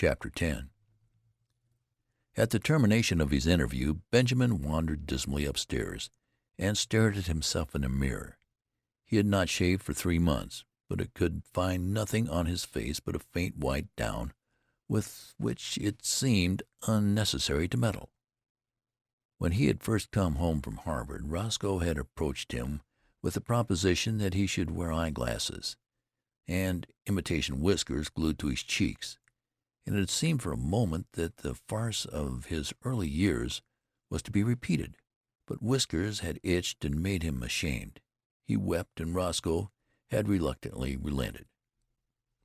Chapter 10. At the termination of his interview, Benjamin wandered dismally upstairs and stared at himself in a mirror. He had not shaved for 3 months, but it could find nothing on his face but a faint white down with which it seemed unnecessary to meddle. When he had first come home from Harvard, Roscoe had approached him with the proposition that he should wear eyeglasses and imitation whiskers glued to his cheeks, and it had seemed for a moment that the farce of his early years was to be repeated. But whiskers had itched and made him ashamed. He wept, and Roscoe had reluctantly relented.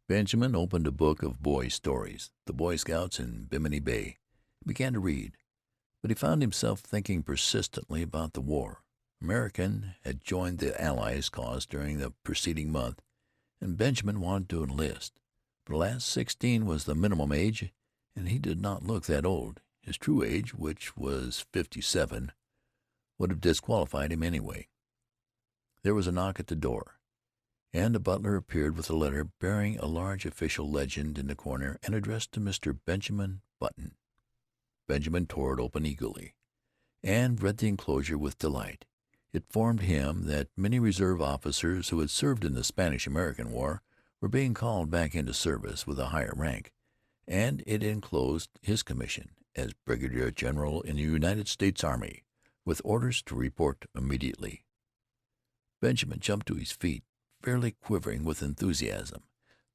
Benjamin opened a book of boy stories, The Boy Scouts in Bimini Bay, and began to read. But he found himself thinking persistently about the war. American had joined the Allies' cause during the preceding month, and Benjamin wanted to enlist. But alas, 16 was the minimum age, and he did not look that old. His true age, which was 57, would have disqualified him anyway. There was a knock at the door, and a butler appeared with a letter bearing a large official legend in the corner and addressed to Mr. Benjamin Button. Benjamin tore it open eagerly, and read the enclosure with delight. It informed him that many reserve officers who had served in the Spanish-American War were being called back into service with a higher rank, and it enclosed his commission as brigadier general in the United States Army, with orders to report immediately. Benjamin jumped to his feet, fairly quivering with enthusiasm.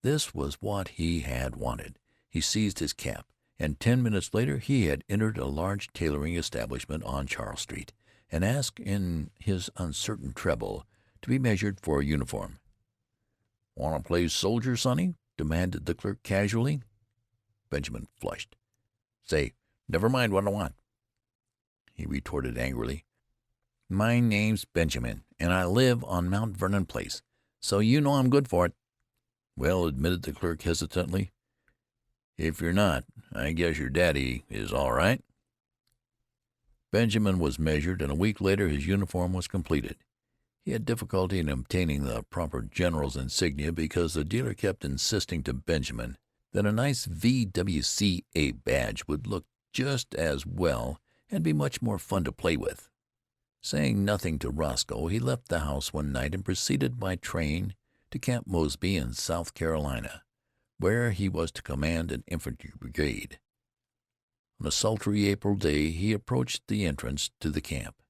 This was what he had wanted. He seized his cap, and 10 minutes later he had entered a large tailoring establishment on Charles Street, and asked in his uncertain treble to be measured for a uniform. "Want to play soldier, sonny?" demanded the clerk casually. Benjamin flushed. "Say, never mind what I want," he retorted angrily. "My name's Benjamin, and I live on Mount Vernon Place, so you know I'm good for it." "Well," admitted the clerk hesitantly, "if you're not, I guess your daddy is all right." Benjamin was measured, and a week later his uniform was completed. He had difficulty in obtaining the proper general's insignia because the dealer kept insisting to Benjamin that a nice V.W.C.A. badge would look just as well and be much more fun to play with. Saying nothing to Roscoe, he left the house one night and proceeded by train to Camp Mosby in South Carolina, where he was to command an infantry brigade. On a sultry April day he approached the entrance to the camp,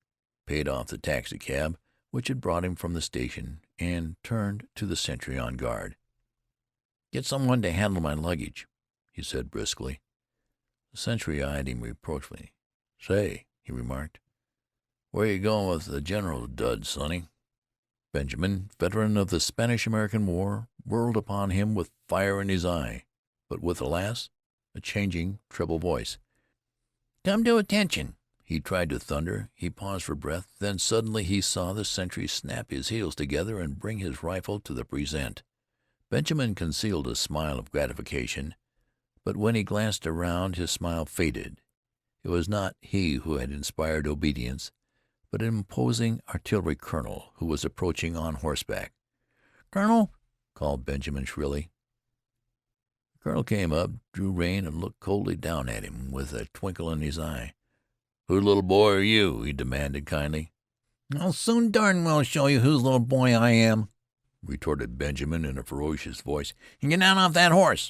paid off the taxicab which had brought him from the station, and turned to the sentry on guard. "Get someone to handle my luggage," he said briskly. The sentry eyed him reproachfully. "Say," he remarked, "where you going with the general's duds, sonny?" Benjamin, veteran of the Spanish-American War, whirled upon him with fire in his eye, but with, alas, a changing, treble voice. "Come to attention!" he tried to thunder. He paused for breath. Then suddenly he saw the sentry snap his heels together and bring his rifle to the present. Benjamin concealed a smile of gratification, but when he glanced around his smile faded. It was not he who had inspired obedience, but an imposing artillery colonel who was approaching on horseback. "Colonel!" called Benjamin shrilly. The colonel came up, drew rein, and looked coldly down at him with a twinkle in his eye. "Whose little boy are you?" he demanded kindly. "I'll soon darn well show you whose little boy I am," retorted Benjamin in a ferocious voice. "And get down off that horse."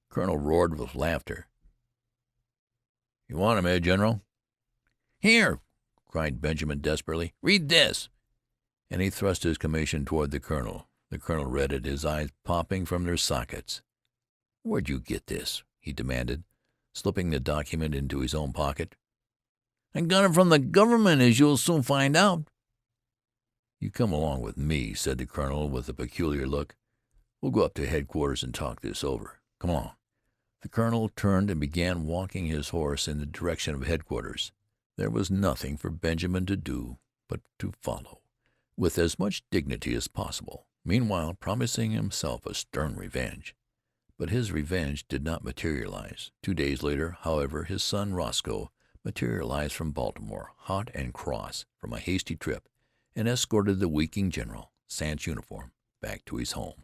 The colonel roared with laughter. "You want him, eh, General?" "Here," cried Benjamin desperately, "read this." And he thrust his commission toward the colonel. The colonel read it, his eyes popping from their sockets. "Where'd you get this?" he demanded, slipping the document into his own pocket. "I got it from the government, as you'll soon find out." "You come along with me," said the colonel with a peculiar look. "We'll go up to headquarters and talk this over. Come along." The colonel turned and began walking his horse in the direction of headquarters. There was nothing for Benjamin to do but to follow, with as much dignity as possible, meanwhile promising himself a stern revenge. But his revenge did not materialize. 2 days later, however, his son Roscoe materialized from Baltimore, hot and cross from a hasty trip, and escorted the weakening general, sans uniform, back to his home.